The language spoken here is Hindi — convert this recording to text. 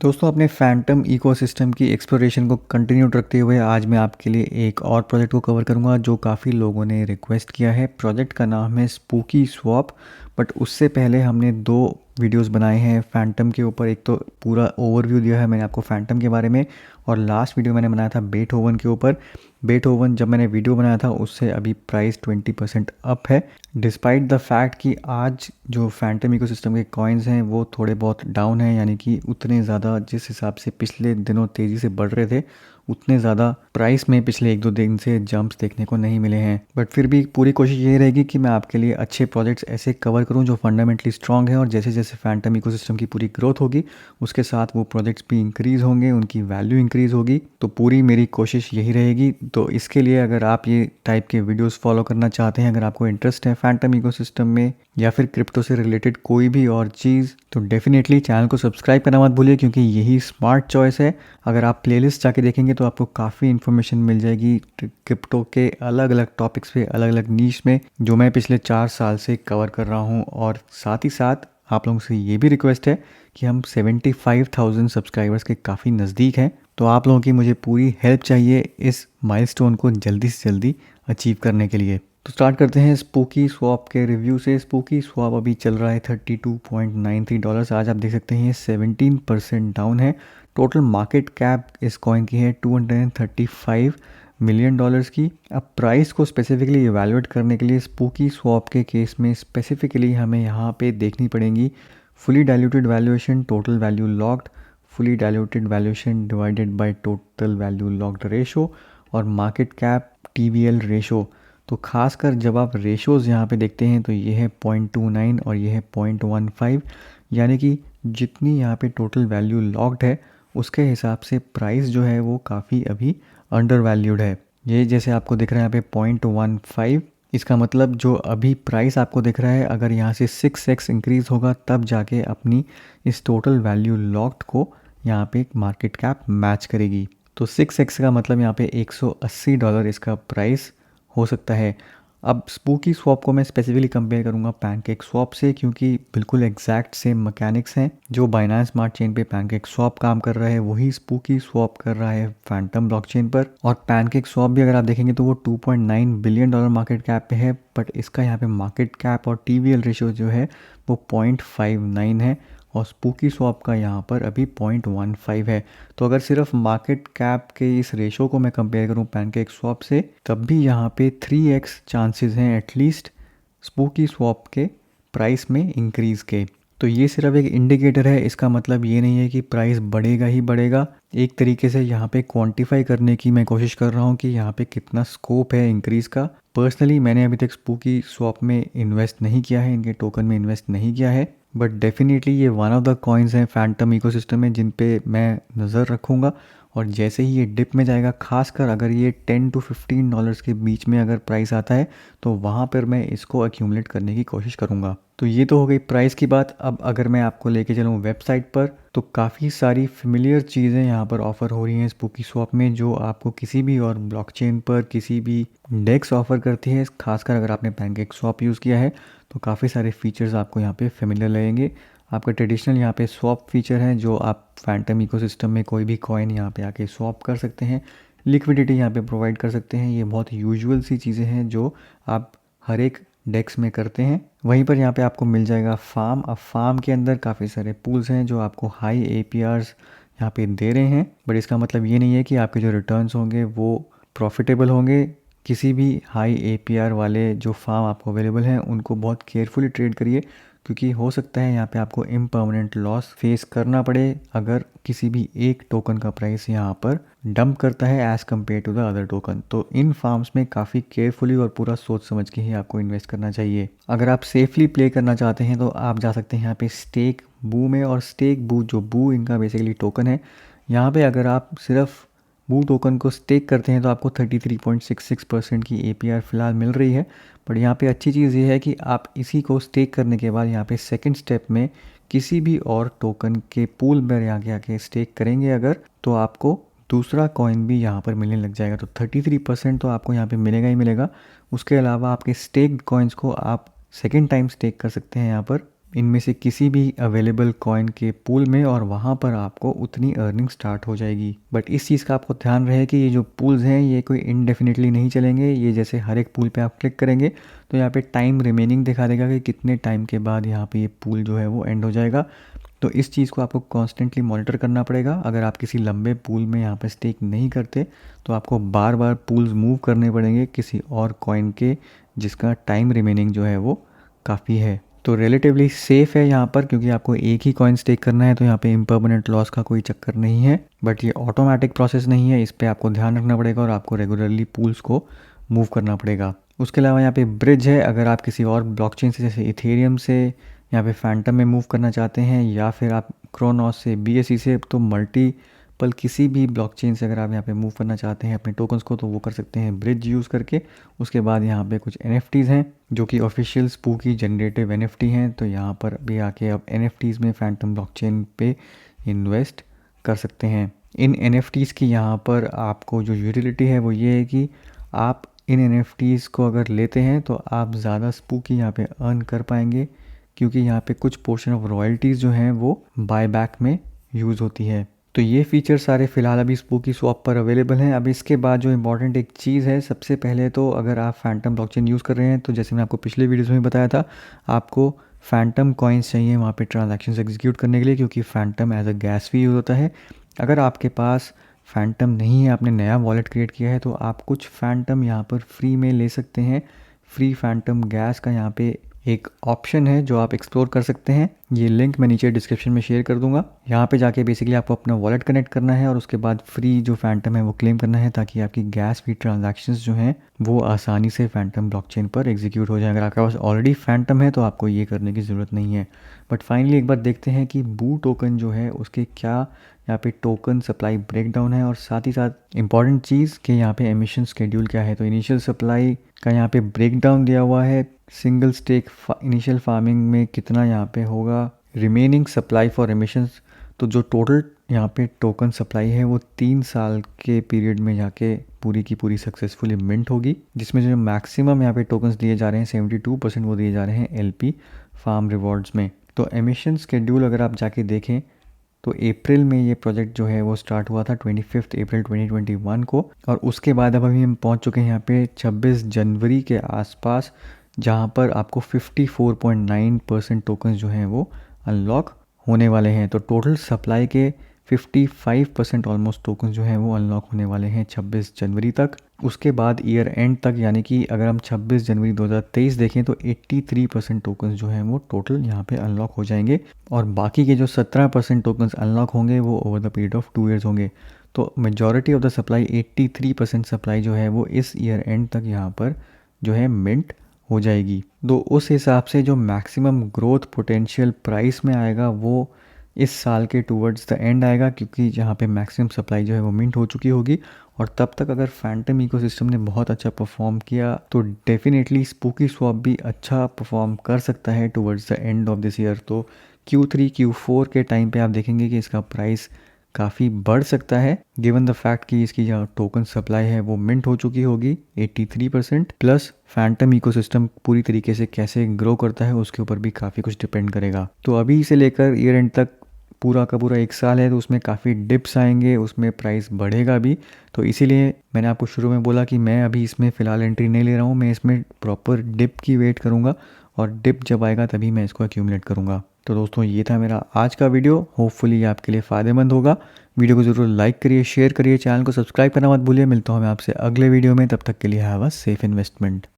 दोस्तों अपने फैंटम इकोसिस्टम की एक्सप्लोरेशन को कंटिन्यू रखते हुए आज मैं आपके लिए एक और प्रोजेक्ट को कवर करूंगा जो काफ़ी लोगों ने रिक्वेस्ट किया है। प्रोजेक्ट का नाम है स्पूकी स्वैप। बट उससे पहले हमने दो वीडियोस बनाए हैं फैंटम के ऊपर। एक तो पूरा ओवरव्यू दिया है मैंने आपको फैंटम के बारे में, और लास्ट वीडियो मैंने बनाया था बेटहोवन के ऊपर। बेटहोवन जब मैंने वीडियो बनाया था उससे अभी प्राइस 20% अप है, डिस्पाइट द फैक्ट कि आज जो फैंटम इकोसिस्टम के कॉइन्स हैं वो थोड़े बहुत डाउन हैं, यानी कि उतने ज़्यादा जिस हिसाब से पिछले दिनों तेज़ी से बढ़ रहे थे उतने ज़्यादा प्राइस में पिछले एक दो दिन से जंप्स देखने को नहीं मिले हैं। बट फिर भी पूरी कोशिश यही रहेगी कि मैं आपके लिए अच्छे प्रोजेक्ट्स ऐसे कवर करूं जो फंडामेंटली स्ट्रांग है, और जैसे जैसे फैंटम इकोसिस्टम की पूरी ग्रोथ होगी उसके साथ वो प्रोजेक्ट्स भी इंक्रीज़ होंगे, उनकी वैल्यू इंक्रीज़ होगी। तो पूरी मेरी कोशिश यही रहेगी। तो इसके लिए अगर आप ये टाइप के वीडियोस फॉलो करना चाहते हैं, अगर आपको इंटरेस्ट है फैंटम इकोसिस्टम में या फिर क्रिप्टो से रिलेटेड कोई भी और चीज़, तो डेफिनेटली चैनल को सब्सक्राइब करना मत भूलिए, क्योंकि यही स्मार्ट चॉइस है। अगर आप प्लेलिस्ट जाके देखेंगे तो आपको काफ़ी इन्फॉर्मेशन मिल जाएगी क्रिप्टो के अलग अलग टॉपिक्स पे, अलग अलग नीश में, जो मैं पिछले 4 साल से कवर कर रहा हूँ। और साथ ही साथ आप लोगों से ये भी रिक्वेस्ट है कि हम 75,000 सब्सक्राइबर्स के काफ़ी नज़दीक हैं, तो आप लोगों की मुझे पूरी हेल्प चाहिए इस माइलस्टोन को जल्दी से जल्दी अचीव करने के लिए। तो स्टार्ट करते हैं स्पूकी स्वैप के रिव्यू से। स्पूकी स्वैप अभी चल रहा है $32.93। आज आप देख सकते हैं 17% डाउन है। टोटल मार्केट कैप इस कॉइन की है $235 मिलियन की। अब प्राइस को स्पेसिफिकली इवैल्यूएट करने के लिए स्पूकी स्वैप के केस में स्पेसिफिकली हमें यहाँ पे देखनी पड़ेंगी fully diluted valuation, total value locked, fully diluted valuation divided by total value locked ratio, और मार्केट कैप टीवीएल रेशो। तो खासकर जब आप रेशोज़ यहाँ पे देखते हैं तो ये है 0.29 और ये है 0.15, यानी कि जितनी यहाँ पे टोटल वैल्यू लॉक्ड है उसके हिसाब से प्राइस जो है वो काफ़ी अभी अंडर वैल्यूड है। ये जैसे आपको दिख रहा है यहाँ पे 0.15, इसका मतलब जो अभी प्राइस आपको दिख रहा है अगर यहाँ से 6x इंक्रीज़ होगा तब जाके अपनी इस टोटल वैल्यू लॉक्ड को यहाँ पे मार्केट कैप मैच करेगी। तो 6x का मतलब यहाँ पे $180 इसका प्राइस हो सकता है। अब स्पूकी स्वैप को मैं स्पेसिफिकली कंपेयर करूँगा पैनकेक स्वैप से, क्योंकि बिल्कुल एग्जैक्ट सेम मैकेनिक्स हैं। जो बाइनेंस स्मार्ट चेन पे पैनकेक स्वैप काम कर रहा है वही स्पूकी स्वैप कर रहा है फैंटम ब्लॉकचेन पर। और पैनकेक स्वैप भी अगर आप देखेंगे तो वो $2.9 बिलियन मार्केट कैप पे है, बट इसका यहाँ पे मार्केट कैप और टीवीएल रेशियो जो है वो 0.59 है, और स्पूकी स्वैप का यहाँ पर अभी 0.15 है। तो अगर सिर्फ मार्केट कैप के इस रेशो को मैं कंपेयर करूँ पैनकेक स्वैप से, तब भी यहाँ पे 3x चांसेस हैं एटलीस्ट स्पूकी स्वैप के प्राइस में इंक्रीज़ के। तो ये सिर्फ एक इंडिकेटर है, इसका मतलब ये नहीं है कि प्राइस बढ़ेगा ही बढ़ेगा। एक तरीके से यहाँ पे क्वांटिफाई करने की मैं कोशिश कर रहा हूँ कि यहाँ पे कितना स्कोप है इंक्रीज़ का। पर्सनली मैंने अभी तक स्पूकी स्वैप में इन्वेस्ट नहीं किया है, इनके टोकन में इन्वेस्ट नहीं किया है, बट डेफिनेटली ये वन ऑफ द कॉइन्स हैं फैंटम इकोसिस्टम में जिन पे मैं नज़र रखूँगा। और जैसे ही ये डिप में जाएगा, खासकर अगर ये $10 to $15 के बीच में अगर प्राइस आता है तो वहाँ पर मैं इसको अक्यूमुलेट करने की कोशिश करूँगा। तो ये तो हो गई प्राइस की बात। अब अगर मैं आपको लेके चलूँ वेबसाइट पर, तो काफ़ी सारी फेमिलियर चीज़ें यहाँ पर ऑफ़र हो रही हैं स्पूकी स्वैप में, जो आपको किसी भी और ब्लॉकचेन पर किसी भी डेक्स ऑफ़र करती है। खासकर अगर आपने पैनकेक स्वैप यूज़ किया है तो काफ़ी सारे फीचर्स आपको यहाँ पे फेमिलियर लगेंगे। आपका ट्रेडिशनल यहाँ पे स्वैप फीचर है, जो आप फैंटम इकोसिस्टम में कोई भी कॉइन यहाँ पे आके स्वैप कर सकते हैं, लिक्विडिटी यहाँ पे प्रोवाइड कर सकते हैं। ये बहुत यूजुअल सी चीज़ें हैं जो आप हर एक डेक्स में करते हैं। वहीं पर यहाँ पे आपको मिल जाएगा फार्म। अब फार्म के अंदर काफ़ी सारे पूल्स हैं जो आपको हाई APRs यहाँ पे दे रहे हैं, बट इसका मतलब ये नहीं है कि आपके जो रिटर्न्स होंगे वो प्रॉफिटेबल होंगे। किसी भी हाई APR वाले जो फार्म आपको अवेलेबल हैं उनको बहुत केयरफुली ट्रेड करिए, क्योंकि हो सकता है यहाँ पे आपको इम्पर्मानेंट लॉस फेस करना पड़े अगर किसी भी एक टोकन का प्राइस यहाँ पर डंप करता है as compared to the other token. तो इन फार्म्स में काफ़ी केयरफुली और पूरा सोच समझ के ही आपको इन्वेस्ट करना चाहिए। अगर आप सेफली प्ले करना चाहते हैं तो आप जा सकते हैं यहाँ पे स्टेक बू में। और स्टेक बू, जो बू इनका बेसिकली टोकन है, यहाँ पे अगर आप सिर्फ बू टोकन को स्टेक करते हैं तो आपको 33.66% की APR फ़िलहाल मिल रही है। बट यहाँ पे अच्छी चीज़ ये है कि आप इसी को स्टेक करने के बाद यहाँ पे सेकंड स्टेप में किसी भी और टोकन के पूल में आके स्टेक करेंगे अगर, तो आपको दूसरा कॉइन भी यहाँ पर मिलने लग जाएगा। तो 33% तो आपको यहाँ पे मिलेगा ही मिलेगा। उसके अलावा आपके स्टेक्ड कॉइन्स को आप सेकेंड टाइम स्टेक कर सकते हैं यहाँ पर इनमें से किसी भी अवेलेबल कॉइन के पूल में और वहाँ पर आपको उतनी अर्निंग स्टार्ट हो जाएगी। बट इस चीज़ का आपको ध्यान रहे कि ये जो पूल्स हैं ये कोई इनडेफिनिटली नहीं चलेंगे। ये जैसे हर एक पूल पे आप क्लिक करेंगे तो यहाँ पे टाइम रिमेनिंग दिखा देगा कि कितने टाइम के बाद यहाँ पे ये पूल जो है वो एंड हो जाएगा। तो इस चीज़ को आपको कॉन्स्टेंटली मॉनिटर करना पड़ेगा। अगर आप किसी लंबे पूल में यहाँ पे स्टेक नहीं करते तो आपको बार बार पूल्स मूव करने पड़ेंगे किसी और कॉइन के जिसका टाइम रिमेनिंग जो है वो काफ़ी है। तो रिलेटिवली सेफ़ है यहाँ पर, क्योंकि आपको एक ही कॉइन स्टेक करना है तो यहाँ पे इम्परमानेंट लॉस का कोई चक्कर नहीं है। बट ये ऑटोमेटिक प्रोसेस नहीं है, इस पर आपको ध्यान रखना पड़ेगा और आपको रेगुलरली पूल्स को मूव करना पड़ेगा। उसके अलावा यहाँ पे ब्रिज है। अगर आप किसी और ब्लॉकचेन से जैसे इथेरियम से यहाँ पे फैंटम में मूव करना चाहते हैं या फिर आप क्रोनॉस से BSC से, तो मल्टीपल किसी भी ब्लॉकचेन से अगर आप यहाँ पे मूव करना चाहते हैं अपने टोकन्स को तो वो कर सकते हैं ब्रिज यूज़ करके। उसके बाद यहाँ पे कुछ NFTs हैं जो कि ऑफिशियल स्पूकी जनरेटिव NFT हैं। तो यहाँ पर भी आके आप NFTs में फैंटम ब्लॉकचेन पे इन्वेस्ट कर सकते हैं। इन NFTs की यहाँ पर आपको जो यूटिलिटी है वो ये है कि आप इन NFTs को अगर लेते हैं तो आप ज़्यादा स्पूकी यहाँ पे अर्न कर पाएंगे, क्योंकि यहाँ पे कुछ पोर्शन ऑफ रॉयल्टीज़ जो हैं वो बायबैक में यूज़ होती है। तो ये फीचर सारे फ़िलहाल अभी स्पूकी स्वैप पर अवेलेबल हैं। अब इसके बाद जो इम्पॉर्टेंट एक चीज़ है, सबसे पहले तो अगर आप फैंटम ब्लॉकचेन यूज़ कर रहे हैं तो जैसे मैंने आपको पिछले वीडियोस में बताया था, आपको फैंटम कॉइन्स चाहिए वहाँ पे ट्रांजैक्शंस एग्जीक्यूट करने के लिए, क्योंकि Phantom as a gas fee use होता है। अगर आपके पास फैंटम नहीं है, आपने नया वॉलेट क्रिएट किया है, तो आप कुछ फैंटम यहाँ पर फ्री में ले सकते हैं। फ्री फैंटम गैस का यहाँ पे एक ऑप्शन है जो आप एक्सप्लोर कर सकते हैं। ये लिंक मैं नीचे डिस्क्रिप्शन में शेयर कर दूंगा। यहाँ पे जाके बेसिकली आपको अपना वॉलेट कनेक्ट करना है और उसके बाद फ्री जो फैंटम है वो क्लेम करना है, ताकि आपकी गैस फी ट्रांजैक्शंस जो हैं वो आसानी से फैंटम ब्लॉकचेन पर एग्जीक्यूट हो जाए। अगर आपके पास ऑलरेडी फैंटम है तो आपको ये करने की ज़रूरत नहीं है। बट फाइनली एक बार देखते हैं कि बू टोकन जो है उसके क्या यहाँ पे टोकन सप्लाई ब्रेकडाउन है, और साथ ही साथ इंपॉर्टेंट चीज़ कि यहाँ पे एमिशन स्केड्यूल क्या है। तो इनिशियल सप्लाई का यहाँ पे ब्रेकडाउन दिया हुआ है। सिंगल स्टेक इनिशियल फार्मिंग में कितना यहाँ पे होगा, रिमेनिंग सप्लाई फॉर एमिशंस। तो जो टोटल यहाँ पे टोकन सप्लाई है वो 3 साल के पीरियड में जाके पूरी की पूरी सक्सेसफुली मिंट होगी, जिसमें जो मैक्सिमम यहाँ पे टोकन्स दिए जा रहे हैं 72% वो दिए जा रहे हैं LP फार्म रिवॉर्ड्स में। तो एमिशन स्केड्यूल अगर आप जाके देखें तो अप्रैल में ये प्रोजेक्ट जो है वो स्टार्ट हुआ था 25 अप्रैल 2021 को, और उसके बाद अब अभी हम पहुंच चुके हैं यहाँ पे 26 जनवरी के आसपास, जहां पर आपको 54.9% टोकन्स जो हैं वो अनलॉक होने वाले हैं। तो टोटल सप्लाई के 55% ऑलमोस्ट टोकन्स जो हैं वो अनलॉक होने वाले हैं 26 जनवरी तक। उसके बाद ईयर एंड तक, यानी कि अगर हम 26 जनवरी 2023 देखें तो 83% टोकन्स जो हैं वो टोटल यहाँ पे अनलॉक हो जाएंगे, और बाकी के जो 17% टोकन्स अनलॉक होंगे वो over the period of 2 years होंगे। तो majority of the supply 83% supply जो है वो इस ईयर एंड तक यहाँ पर जो है मिंट हो जाएगी। तो उस हिसाब से जो मैक्सिमम ग्रोथ पोटेंशियल प्राइस में आएगा वो इस साल के टूवर्ड्स द एंड आएगा, क्योंकि जहाँ पे मैक्सिमम सप्लाई जो है वो मिंट हो चुकी होगी। और तब तक अगर फैंटम इकोसिस्टम ने बहुत अच्छा परफॉर्म किया तो डेफिनेटली स्पूकी स्वैप भी अच्छा परफॉर्म कर सकता है towards the end of this year. तो Q3 Q4 के टाइम पे आप देखेंगे कि इसका प्राइस काफ़ी बढ़ सकता है, गिवन द फैक्ट कि इसकी जो टोकन सप्लाई है वो मिंट हो चुकी होगी 83%, प्लस फैंटम इकोसिस्टम पूरी तरीके से कैसे ग्रो करता है उसके ऊपर भी काफ़ी कुछ डिपेंड करेगा। तो अभी से लेकर ईयर एंड तक पूरा का पूरा 1 साल है, तो उसमें काफ़ी डिप्स आएंगे, उसमें प्राइस बढ़ेगा भी। तो इसीलिए मैंने आपको शुरू में बोला कि मैं अभी इसमें फ़िलहाल एंट्री नहीं ले रहा हूँ, मैं इसमें प्रॉपर डिप की वेट करूँगा, और डिप जब आएगा तभी मैं इसको एक्यूमुलेट करूँगा। तो दोस्तों ये था मेरा आज का वीडियो, होपफुली ये आपके लिए फ़ायदेमंद होगा। वीडियो को ज़रूर लाइक करिए, शेयर करिए, चैनल को सब्सक्राइब करना मत भूलिए। मिलता हूँ मैं आपसे अगले वीडियो में, तब तक के लिए हैव अ सेफ इन्वेस्टमेंट।